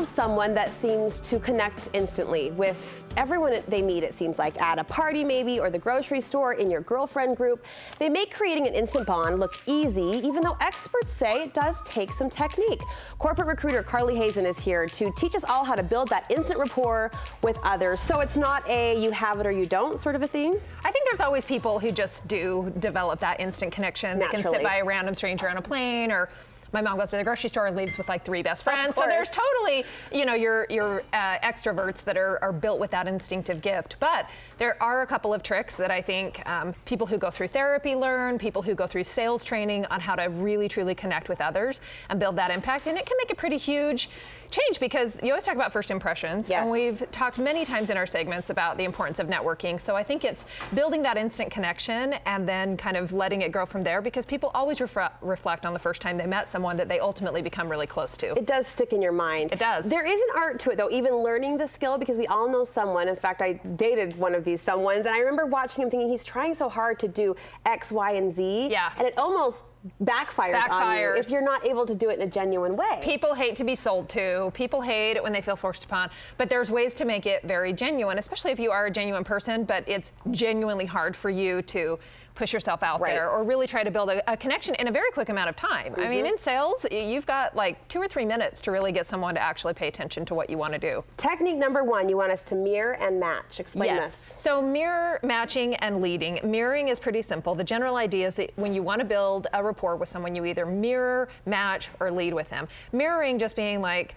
of someone that seems to connect instantly with everyone they meet, it seems like, at a party maybe, or the grocery store, in your girlfriend group. They make creating an instant bond look easy, even though experts say it does take some technique. Corporate recruiter Carly Hazen is here to teach us all how to build that instant rapport with others. So it's not a you have it or you don't sort of a thing? I think there's always people who just do develop that instant connection. They can sit by a random stranger on a plane, or my mom goes to the grocery store and leaves with like 3 best friends. So there's totally, you know, your extroverts that are built with that instinctive gift. But there are a couple of tricks that I think people who go through therapy learn, people who go through sales training on how to really, truly connect with others and build that impact. And it can make a pretty huge change, because you always talk about first impressions. Yes. And we've talked many times in our segments about the importance of networking. So I think it's building that instant connection and then kind of letting it grow from there, because people always reflect on the first time they met someone that they ultimately become really close to. It does stick in your mind. It does. There is an art to it, though, even learning the skill, because we all know someone. In fact, I dated one of these someones, and I remember watching him thinking he's trying so hard to do X, Y, and Z. Yeah. And it almost backfires on you if you're not able to do it in a genuine way. People hate to be sold to. People hate it when they feel forced upon. But there's ways to make it very genuine, especially if you are a genuine person, but it's genuinely hard for you to push yourself out there or really try to build a connection in a very quick amount of time. I mean, in sales, you've got like 2 or 3 minutes to really get someone to actually pay attention to what you want to do. Technique number 1, you want us to mirror and match. Explain this. So mirror, matching, and leading. Mirroring is pretty simple. The general idea is that when you want to build a rapport with someone, you either mirror, match, or lead with them. Mirroring just being like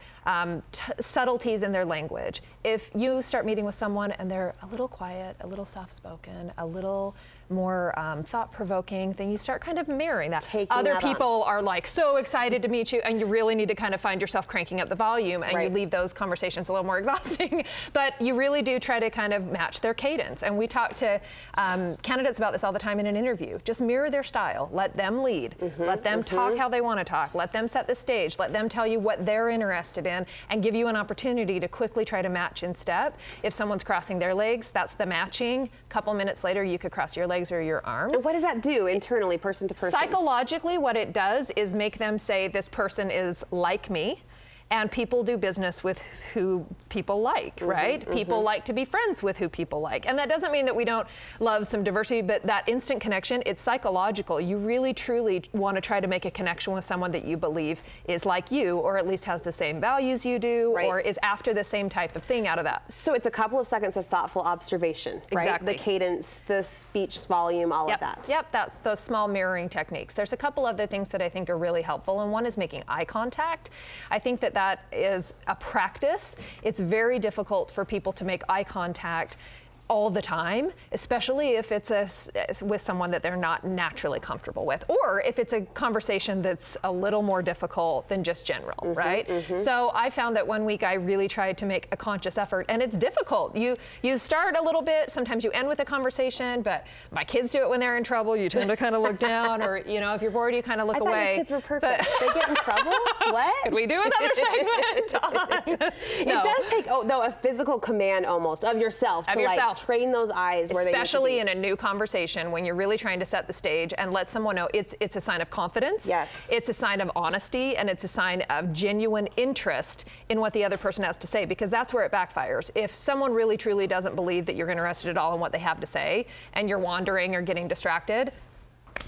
subtleties in their language. If you start meeting with someone and they're a little quiet, a little soft-spoken, a little more thought-provoking, then you start kind of mirroring that. Other people are like so excited to meet you, and you really need to kind of find yourself cranking up the volume, and you leave those conversations a little more exhausting. But you really do try to kind of match their cadence. And we talk to candidates about this all the time in an interview. Just mirror their style. Let them lead. Let them talk how they want to talk. Let them set the stage. Let them tell you what they're interested in, and give you an opportunity to quickly try to match in step. If someone's crossing their legs, that's the matching. A couple minutes later, you could cross your legs or your arms. And what does that do internally, person to person? Psychologically, what it does is make them say, this person is like me. And people do business with who people like, right? People like to be friends with who people like. And that doesn't mean that we don't love some diversity, but that instant connection, it's psychological. You really, truly want to try to make a connection with someone that you believe is like you, or at least has the same values you do, or is after the same type of thing out of that. So it's a couple of seconds of thoughtful observation, right? Exactly. The cadence, the speech volume, all of that. Yep, that's those small mirroring techniques. There's a couple other things that I think are really helpful, and one is making eye contact. I think that is a practice. It's very difficult for people to make eye contact all the time, especially if it's with someone that they're not naturally comfortable with, or if it's a conversation that's a little more difficult than just general, right? So I found that one week I really tried to make a conscious effort, and it's difficult. You start a little bit, sometimes you end with a conversation, but my kids do it when they're in trouble. You tend to kind of look down, or you know, if you're bored, you kind of look away. I thought your kids were perfect. They get in trouble? What? Could we do another segment on? It does take, though, a physical command almost of yourself to like train those eyes where especially in a new conversation, when you're really trying to set the stage and let someone know it's a sign of confidence. Yes. It's a sign of honesty, and it's a sign of genuine interest in what the other person has to say, because that's where it backfires. If someone really truly doesn't believe that you're interested at all in what they have to say, and you're wandering or getting distracted,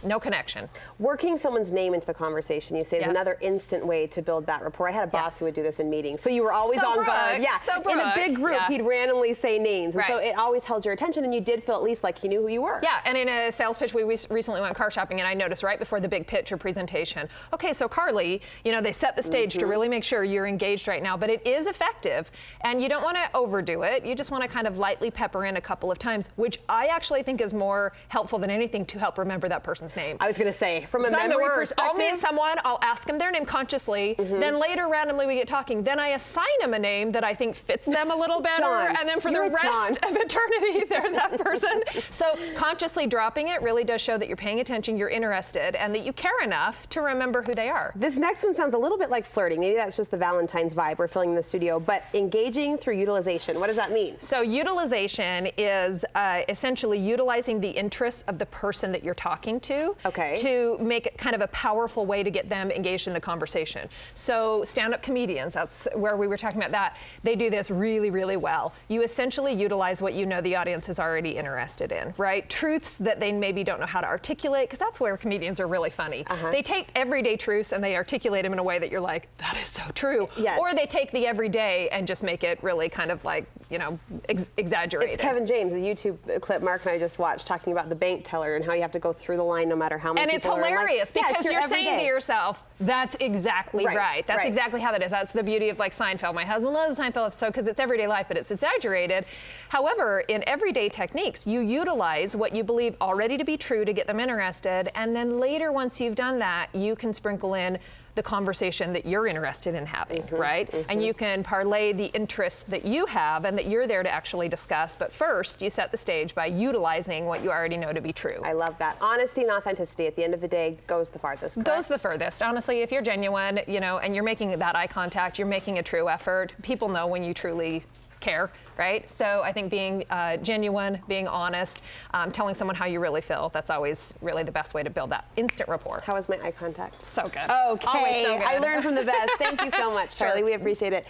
no connection. Working someone's name into the conversation, you say, is another instant way to build that rapport. I had a boss who would do this in meetings. So you were always on guard. In a big group, he'd randomly say names. And so it always held your attention, and you did feel at least like he knew who you were. Yeah, and in a sales pitch, we recently went car shopping, and I noticed right before the big pitch or presentation, okay, so Carly, you know, they set the stage to really make sure you're engaged right now, but it is effective, and you don't want to overdo it. You just want to kind of lightly pepper in a couple of times, which I actually think is more helpful than anything to help remember that person's name. I was going to say, from a memory perspective, I'll meet someone, I'll ask them their name consciously, then later randomly we get talking, then I assign them a name that I think fits them a little better, and then for the rest of eternity, they're that person. So consciously dropping it really does show that you're paying attention, you're interested, and that you care enough to remember who they are. This next one sounds a little bit like flirting. Maybe that's just the Valentine's vibe we're feeling in the studio, but engaging through utilization. What does that mean? So utilization is essentially utilizing the interests of the person that you're talking to to make it kind of a powerful way to get them engaged in the conversation. So stand-up comedians, that's where we were talking about that, they do this really, really well. You essentially utilize what you know the audience is already interested in, right? Truths that they maybe don't know how to articulate, because that's where comedians are really funny. They take everyday truths and they articulate them in a way that you're like, that is so true. Yes. Or they take the everyday and just make it really kind of like, you know, exaggerated. It's Kevin James, the YouTube clip Mark and I just watched, talking about the bank teller and how you have to go through the line no matter how many people are in line. And it's hilarious because you're saying to yourself, that's exactly right. That's exactly how that is. That's the beauty of like Seinfeld. My husband loves Seinfeld, so because it's everyday life, but it's exaggerated. However, in everyday techniques, you utilize what you believe already to be true to get them interested, and then later, once you've done that, you can sprinkle in the conversation that you're interested in having, right? And you can parlay the interests that you have and that you're there to actually discuss. But first, you set the stage by utilizing what you already know to be true. I love that. Honesty and authenticity at the end of the day goes the farthest. Correct? Goes the furthest. Honestly, if you're genuine, you know, and you're making that eye contact, you're making a true effort. People know when you truly care, right? So I think being genuine, being honest, telling someone how you really feel, that's always really the best way to build that instant rapport. How was my eye contact? So good. Okay, Always so good. I learned from the best. Thank you so much, Charlie. We appreciate it.